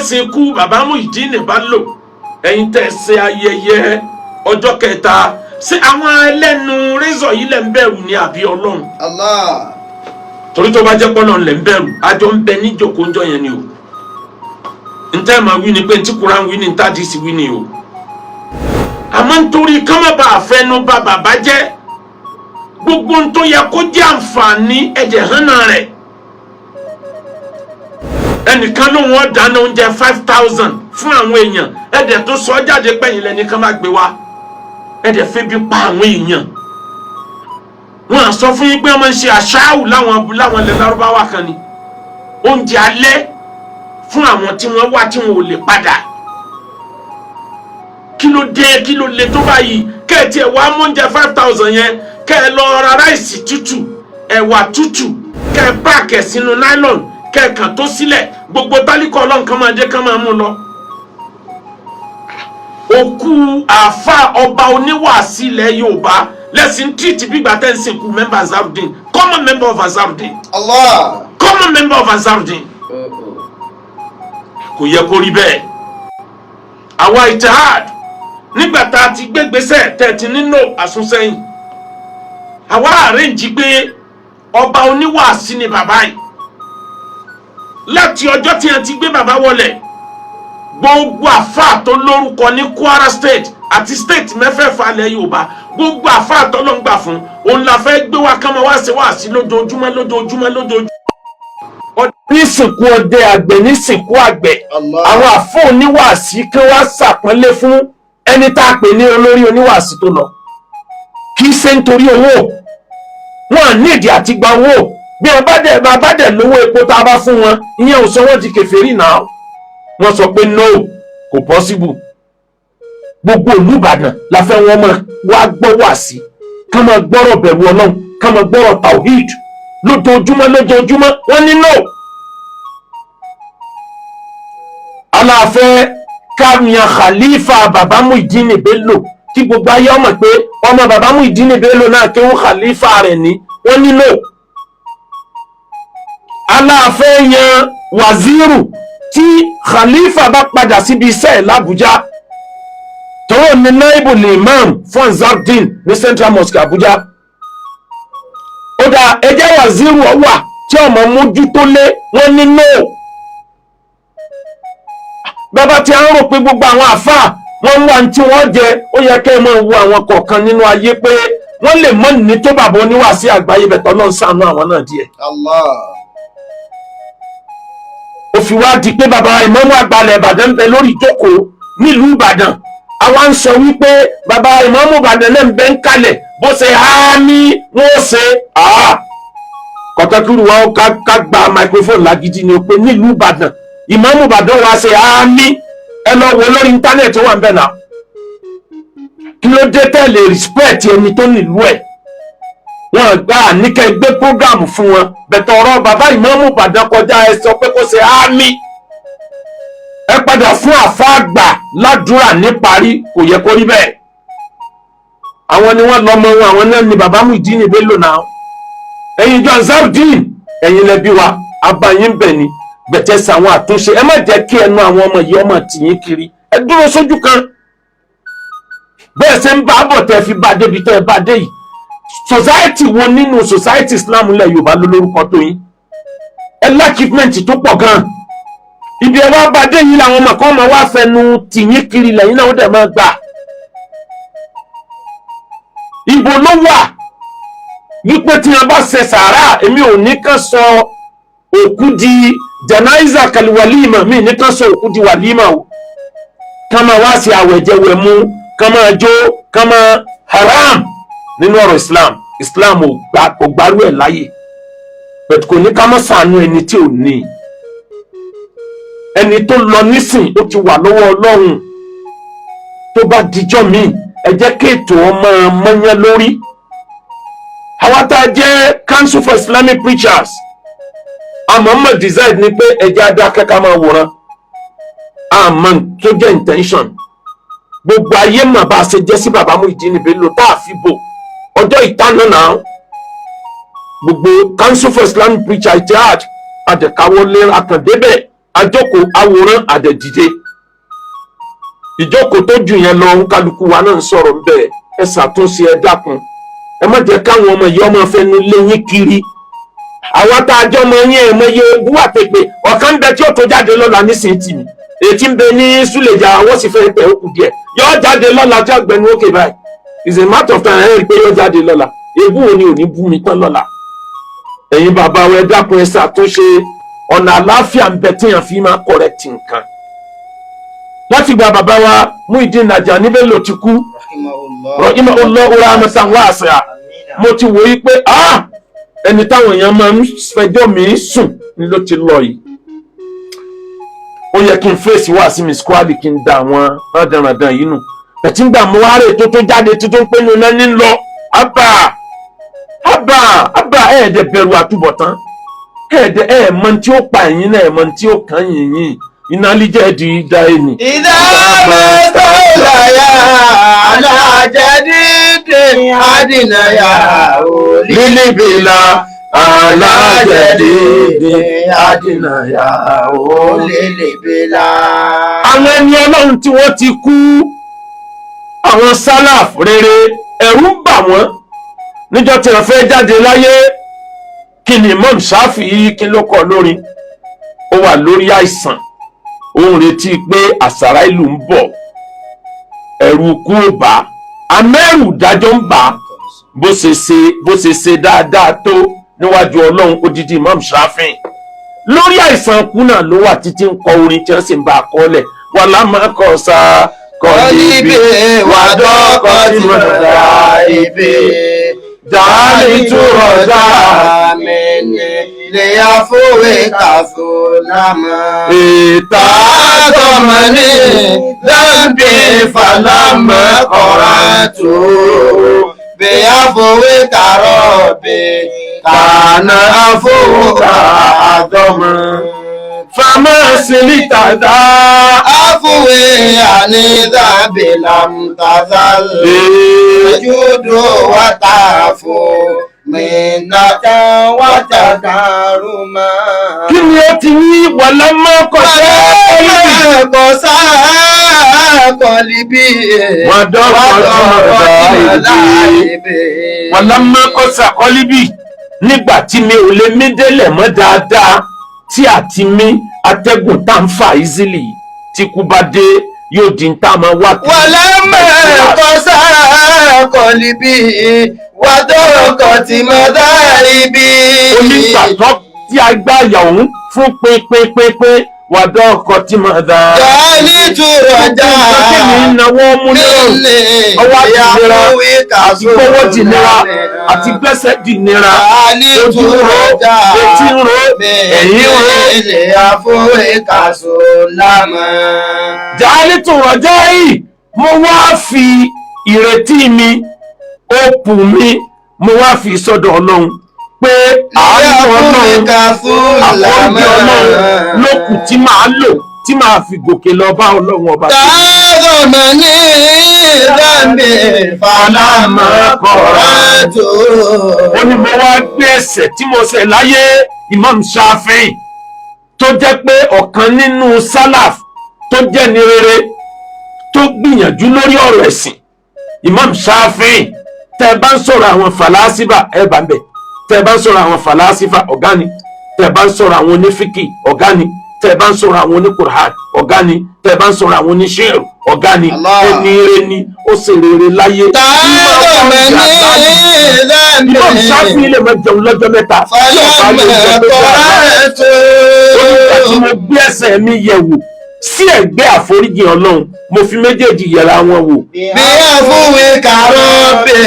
sìnkú bàbá Muyideen Bello ẹ̀yin tẹ́ ṣe ayẹyẹ ọjọ́ kẹta ṣé àwọn ẹlẹ́nu rézọ̀ yìí lẹ́ ń bẹ̀rù ní àbí Ọlọ́run? Allah. torí tó bá jẹ́ pọ́nà lẹ́ ń bẹ̀rù àjọ ń bẹ ní ìjòkóńjọ́ yẹn ni o ntẹ́ máa wí ni pé ntí Kùránì wí ni ntádìsí wí ni o àmọ́ nítorí kámábà àfẹnú bá bàbá jẹ́ gbogbo ń tó yẹ kó jẹ́ àǹfààní ẹ̀jẹ̀ hànà rẹ̀ ẹnìkan ló wọ́n dáná oúnjẹ 5,000 fún àwọn èèyàn ẹ̀dẹ̀ tó sọ jáde pẹ̀yìn lẹ́nìkan bá gbé wá ẹ̀dẹ̀ febi pa àwọn èèyàn wọ́n á sọ fún yín pé wọ́n máa ń ṣe àṣàwù láwọn ilẹ̀ Lárúbáwá kan ni oúnjẹ alẹ́ fún àwọn tí wọ́n wá tí wọ́n ò lè padà kí ló dé kí ló le tó báyìí kẹ́ẹ̀tì ẹ̀ wá mọ́njẹ 5,000 yẹn kẹ́ ẹ lọ ra ráìsì tútù ẹ̀wà tútù kẹ́ ẹ páàkì sínú nylon kẹ́ ẹ kàn tó sílẹ̀ gbogbo tálíkọ̀ Ọlọ́run kan máa dé kán máa mú lọ. òkú àáfà ọba oníwàásí ilẹ̀ Yorùbá lẹ́sìn tírìtì bígbà tẹ́ ń sìnkú mẹ́mbà Azarudeen common member of Azarudeen. Allah. common member of Azarudeen. kò yẹ kó rí bẹ́ẹ̀. àwa Ittihad nígbà tá a ti gbégbésẹ̀ tẹ̀tí nínú àsúnsẹ́yìn àwa àrẹ́ǹjì pé ọba oníwàásí ni bàbá yìí láti ọjọ́ tí a ti gbé bàbá wọlẹ̀ gbogbo àfáà tó lórúkọ ní Kwara state àti state mẹ́fẹ̀ẹ̀fà alẹ́ Yorùbá gbogbo àfáà tó ló ń gbà fún òun la fẹ́ gbé wa kánmọ́ wá sí wàásí lójoojúmọ́. ní sìnkú ọdẹ àgbẹ̀ ní sìnkú àgbẹ̀ àwọn àfọ oníwàásí kí wọ́n ṣàpọ́nlé fún ẹni tá a pè ní olórí oníwàásí tó lọ kì í ṣe nítorí owó wọn nídìí àti gba owó bí wọn bá dẹ̀ lówó epo tá a bá fún wọn ìyẹn ò sọ wọn di kèfèrí náà wọn sọ pé no kò possible gbogbo Olúbàdàn la fẹ́ wọn máa wá gbọ́ wàásí ká máa gbọ́rọ̀ bẹ̀rù Ọlọ́run ká máa gbọ́rọ̀ tawhid lójoojúmọ́ wọn ní no aláfẹ́ kámiyan khalifa bàbá Muyideen Bello kí gbogbo ayé ọmọ pé ọmọ bàbá Muyideen Bello náà kéwú khalifa rẹ̀ ní wọ́n nílò aláfẹ́ yan waziri tí khalifa bá padà síbi iṣẹ́ l'Abuja tọ́wọ́ ní naibu imam fún Azarudeen ní Central Mosque Abuja ó dá ẹjẹ́ waziri wà tí ọmọ mójútó lé wọ́n nílò bàbá tí a ń rò pé gbogbo àwọn àfáà wọ́n ń wá ní tí wọ́n jẹ ó yẹ kẹ́ ẹ máa wo àwọn kọ̀ọ̀kan nínú ayé pé wọ́n lè mọ́ ní tó bàbá oníwàásí àgbáyé bẹ̀tọ̀ náà ń ṣàánú àwọn náà díẹ̀. Allah. ó fi wá di pé bàbá ìmáàmù àgbàlẹ̀ Ìbàdàn ń bẹ lórí ìjókòó nílùú Ìbàdàn àwa ń sọ wípé bàbá ìmáàmù Ìbàdàn náà ń bẹ ń kalẹ̀ bó ṣe há ní wọ́n ṣe kọ̀tọ́kùrù wa ká gba microphone lágídí ni ó pé nílùú Ìbàdàn ìmáàmù Ìbàdàn wa ṣe àmì ẹ lọ wo lórí íńtánẹ́ẹ̀tì wà ń bẹ̀ náà kí ló dé tẹ́lẹ̀ respect ẹni tó nílùú ẹ̀ wọ́n gbà níkẹ́ gbé program fún wọn bẹ̀tẹ̀ ọ̀rọ̀ bàbá ìmáàmù Ìbàdàn kọjá ẹ sọ pé kó ṣe àmì ẹ padà fún àfáàgbà ládùúrà ní parí kò yẹ kó rí bẹ́ẹ̀ àwọn ni wọ́n lọ́mọ wọn àwọn náà ni bàbá Muyideen Bello náà ẹ̀yin ìjọ Azarudeen ẹ̀yin lẹ́bí wa abayín bẹ̀ ni bẹ̀tẹ̀ sàwọn àtúnṣe ẹ má jẹ́ kí ẹnu àwọn ọmọ yìí ọmọ tìyín kiri ẹ dúró sójú kan bẹ́ẹ̀ ṣe ń bá bọ̀ tẹ́ fi bá débi tẹ́ ẹ bá dé yìí society wo nínú society Islam ilẹ̀ Yorùbá ló lórúkọ tó yín ẹ lákìpmẹ́ǹtì tó pọ̀ gan ibi ẹ wá bá dé yìí làwọn ọmọ kan máa wá fẹnu tìyín kiri lẹ́yìn náà ó dẹ̀ máa gbà ibo ló wà wípé tí wọn bá ṣe sàárà èmi ò ní kàn sọ òkú di janaiza kaliwalima mi ní kàn sọ òkú di walima o kàn máa wá sí àwẹ̀jẹwẹ̀ mú kàn máa jó kàn máa haram nínú ọ̀rọ̀ Islam kò gbárù ẹ̀ láyè bẹ̀t kò ní ká má ṣàánú ẹni tí ò ní ẹni tó lọ nísìn ó ti wà lọ́wọ́ Ọlọ́run tó bá dijọ́ míì ẹ jẹ́ kí ètò ọmọ mọ́yán lórí àwa tá a jẹ́ Council for Islamic Preachers àmọ́ decide ni pé ẹjẹ́ adákẹ́ ká máa wòran àmọ́ tó jẹ́ intention gbogbo ayé mà bá a ṣe jẹ́ sí bàbá Muyideen Bello tá a fi bò ọjọ́ ìtànà náà gbogbo Council for Islamic Preachers Ittihad àdẹ̀káwọlé akàndébẹ̀ àjókòó àwòrán àdẹ̀dìde ìjókòó tó jù yẹn lọ kálukú wa náà ń sọ̀rọ̀ ń bẹ̀ ẹ ṣàtúnṣe ẹ dákun ẹ má jẹ́ káwọn ọmọ yìí ọmọ fẹnu lé yín kiri àwọn tá a jọ mọ yín ẹ mọ iye bú àtẹgbẹ ọ̀kan bẹ tí ó tó jáde lọ́la nísìnyí tì mí ètí ń bẹ ní Súlèjà wọ́n sì fẹ́ pẹ̀ ó kù díẹ̀ yóò jáde lọ́la tí ọ̀gbẹ́ni ókè báyìí is a matter of time ẹ rí i pé yóò jáde lọ́la ebú wo ni ò ní bú mi tán lọ́la ẹ̀yin bàbá wa ẹ dákun ẹ ṣàtúnṣe ọ̀nà àlàáfíà ń bẹ tíyàn fi máa correct nǹkan láti gba bàbá wa Muyideen Ajani Bello ti kú rahimahullah rahmatan wasi'a mo ti wò yí pé ẹni táwọn èèyàn máa ń fẹjọ́ mi sùn ni ló ti lọ yìí ó yẹ kí n fèsì wá sí mi squad kí n da àwọn rándanrandan yìí nù ẹ̀tí ń gbà mú wáré tó jáde tuntun pé ní ọ̀nà ní lọ àbà ẹ̀ẹ́dẹ̀ bẹ̀rù àtúbọ̀tán ẹ̀ẹ́dẹ̀ mọ tí ó pa ẹ̀yìn náà mọ tí ó kàn yìnyín iná líjẹ́ di ìdá ẹni. ìdá mẹ́tọ́láyà alájẹ́dídé àdínàyà lílìbìlà alájẹ́dídé àdínàyà lílìbìlà. àwọn ẹni ọlọ́run tí wọ́n ti kú àwọn sálàf rere ẹ̀rù ń bà wọ́n níjọ́ tí wọ́n fẹ́ jáde láyé kí ni Imam Shafi'i kí ló kọ lórin ó wà lórí àìsàn ó ń retí pé àsàrà ìlú ń bọ̀ ẹ̀rù kú ò bá amẹ́rù dájọ́ ń bà bó ṣe ṣe dáadáa tó níwájú ọlọ́run odidi Imam Shafi'i lórí àìsàn kú náà ló wà títí ń kọ orin tí wọ́n sì ń bá a kọ́lẹ̀ wà lámà kọ́ sa kọ́líbì wàdọ́kọ̀ tí mo dá ibi dáálì túrọ̀ dáa mẹ́ni lè àfúwé kàfó lámà. Tààtọ̀mọ́ni dábì fàlámà kọ̀rọ̀ tó bí àfúwé kàrọ̀ bí kànà àfúwé kàdọ́mọ́. Fama silita da àfúwé àní dábì lámtàzálì. Judo watafu minaka watakaruma. Kí ni ó ti ní wàlámọ́ kọ̀sá kọ̀líbí wàlámọ́ kọ̀sá kọ̀líbí nígbà tí mi ò lè mí délẹ̀ mọ́ dáadáa tí àti mí atẹ́gùn tá ń fà easily tí kú bá dé yóò di tá a máa wá kí. wàlámọ́ kọ̀sá kọ̀líbí wàdọ́kọ̀ tí mo dá ibi. onígbàtọ́ tí a gbá àyà òun fún pínpínpínpín wàdọ́ ọkọ̀ tí mo dá. Jàálí túrọ̀ já kí ni ìnáwó mú lọ́rùn ọwọ́ àdìnira àti gbówó dìnira àti gbẹ́sẹ̀ dìnira ojú ro etí ro ẹ̀yìn ro. ilé àforíkàsó lámà. Jàálí túrọ̀ já yìí mo wá fi ìrètí mi òpù mi mo wá fi sọ́dọ̀ ọlọ́run pé àánú ọlọ́run àforíjì ọlọ́run ló kù tí màá lò tí màá fi gòkè lọ bá ọlọ́run ọba. Tààrọ̀mọ̀ ní ìdáǹbì fàlámà kọ̀rọ̀ tó. ó ní mo wá gbé ẹ̀ṣẹ̀ tí mo ṣẹ̀ láyé Imam Shafi'i tó jẹ́ pé ọ̀kan nínú sálàf tó jẹ́ ní rere tó gbìyànjú lórí ọ̀rọ̀ ẹ̀sìn Imam Shafi'i tẹ́ bá ń sọ̀rọ̀ àwọn fàlásífà ẹ bá ń bẹ̀ tẹ́ bá ń sọ̀rọ̀ àwọn fàlásífà ọ̀gá ni tẹ́ bá ń sọ̀rọ̀ àwọn onífíkì ọ̀gá ni tẹ́ bá ń sọ̀rọ̀ àwọn oníkùrán ọ̀gá ni tẹ́ bá ń sọ̀rọ̀ àwọn oníṣẹ́rù ọ̀gá ni ẹni rere ni ó sì rere láyé. Tààrọ̀mọ̀ ní ìdáǹbì Imam Shafi'i lè máa jẹun lọ́jọ́ mẹ́ta fàlámà kọ̀rọ̀ tó. onígbà tí mo gbé ẹsẹ̀ mi yẹ̀ wò sí ẹ̀gbẹ́ àforíjì ọlọ́run mo fi méjèèjì yẹra wọn wò. bí àfúwé kàrọ̀ bè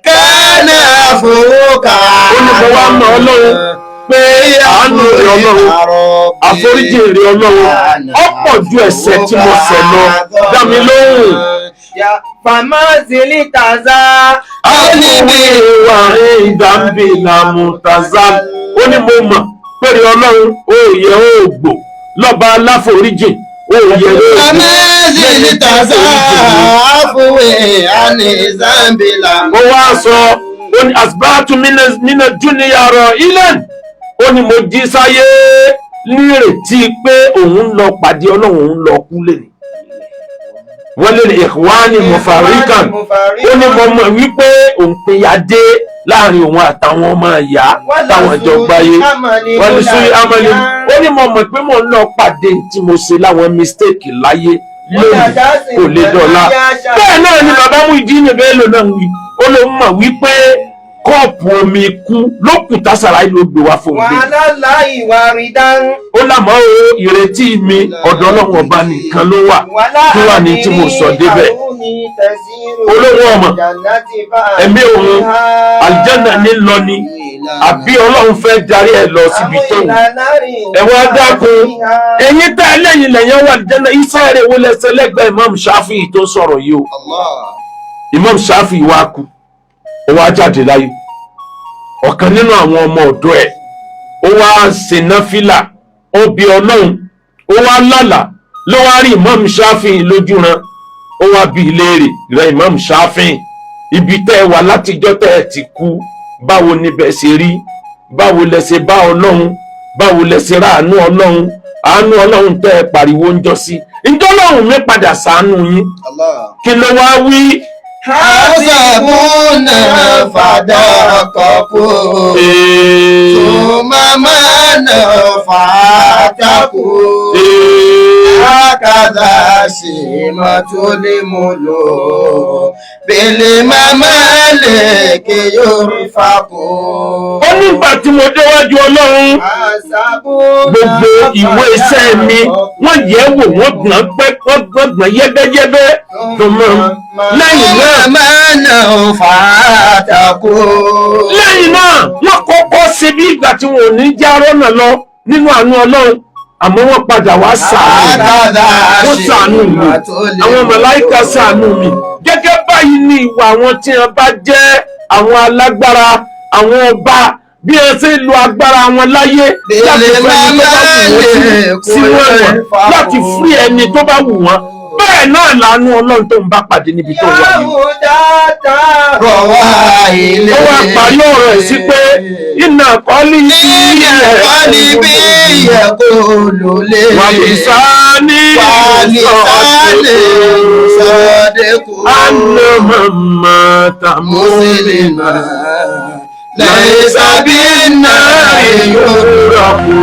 kánà àfọwọ́kà. ó ní mo wá mọ ọlọ́run pé àánú rẹ̀ ọlọ́run àforíjì rẹ̀ ọlọ́run ọ̀pọ̀ ju ẹ̀ṣẹ̀ tí mo ṣẹ̀ lọ dá mi lóhùn. Fàmásìlì tàzá. àníbi ìwà ìdàmbì làmù tàzá ó ní mo mọ̀ pé ọlọ́run òye ògbò lọ́ba aláforíjì òye ògbò. Fàmásìlì tàzá àfúwé àní zambila. ó wá sọ ó ní asbáàtú mina dúnìyà rọ ilẹ̀ ó ní mo jí sáyé nírètí pé òun lọ pàdé Ọlọ́run, òun lọ kú lẹ́nu. Wọ́n lè ikhwani mufarikan, ó ní mo mọ̀ wípé òun pinya dé láàrin òun àtàwọn ọmọ ìyá táwọn ìjọ gbáyé. Wọ́n ní sórí amẹ́lẹ́, ó ní mo mọ̀ pé mo ń lọ pàdé tí mo ṣe láwọn mistake láyé lónìí kò lè dọ̀la. Bẹ́ẹ̀ náà ni bàbá Muyideen Bello náà wí, ó ló mọ̀ wípé kọ́ọ̀pù omi ikú lókùtà sàrà ìlú gbé wá fún mi. Wàhálà láì wà rí dáhùn. Ó lámọ́ o, ìrètí mi ọ̀dọ̀ Ọlọ́run ọba nìkan ló wà, kí wà ní tí mo sọ débẹ̀. Olówó ọmọ ẹ̀mí òun àlìjánnà ní lọ ni àbí Ọlọ́run fẹ́ darí ẹ̀ lọ síbi tó wù. Ẹ wá dákun, ẹ̀yin tá ẹlẹ́yìn lẹ́yìn wà àlìjánnà, iṣẹ́ rẹ̀ wo lẹ́sẹ̀ lẹ́gbẹ̀ẹ́ Imam Shafi'i tó sọ̀rọ̀ yìí o. Imam Shafi'i wá kú, ó wá jáde láyé. Ọ̀kan nínú àwọn ọmọ ọ̀dọ́ ẹ̀ ó wá ṣe náfìlà, ó bi Ọlọ́run, ó wá lálàá ló wá rí Imam Shafi'i lójú ran, ó wá bi ìléèrè rẹ̀ Imam Shafi'i, ibi tẹ́ ẹ wà látijọ́ tẹ́ ẹ ti kú, báwo níbẹ̀ ṣe rí, báwo lẹ ṣe bá Ọlọ́run, báwo lẹ ṣe ráàánú Ọlọ́run, àánú Ọlọ́run tẹ́ ẹ pariwo ń jọ sí, ǹjọ́ Ọlọ́run mi padà ṣàánú yín. Kí ló wá wí? Hasabuna fadaqaku Tumamana fataku Hakadha simatulimulu Bili mamaliki yurifaku. Ó ní ìgbà tí mo déwájú Ọlọ́run, gbogbo ìwé iṣẹ́ mi wọ́n yẹ̀ wò, wọ́n gbọ̀n yẹ́bẹ́yẹ́bẹ́. Lẹ́yìn náà wọ́n kọ́kọ́ ṣe bí ìgbà tí wọn ò ní já rọ́nà lọ nínú àánú Ọlọ́run, àmọ́ wọ́n padà wá ṣàánú mi, àwọn màláíkà ṣàánú mi. Gẹ́gẹ́ báyìí ni ìwà àwọn tí wọ́n bá jẹ́ àwọn alágbára, àwọn ọba, bí ẹ ṣe lo agbára wọn láyé láti fún ẹni tó bá wù wọ́n sínú ẹ̀wọ̀n, láti fún ẹni tó bá wù wọ́n. Bẹ́ẹ̀ náà làánú Ọlọ́run tó ń bá pàdé níbi tó wà yìí. Ó wá parí ọ̀rọ̀ ẹ̀ sí pé iná kọ́lí bí ẹ̀kọ́ wàlìsáni sọ́dẹ̀kù anna mamma tamulina lẹ́sàbí náà yóò rọ̀kù.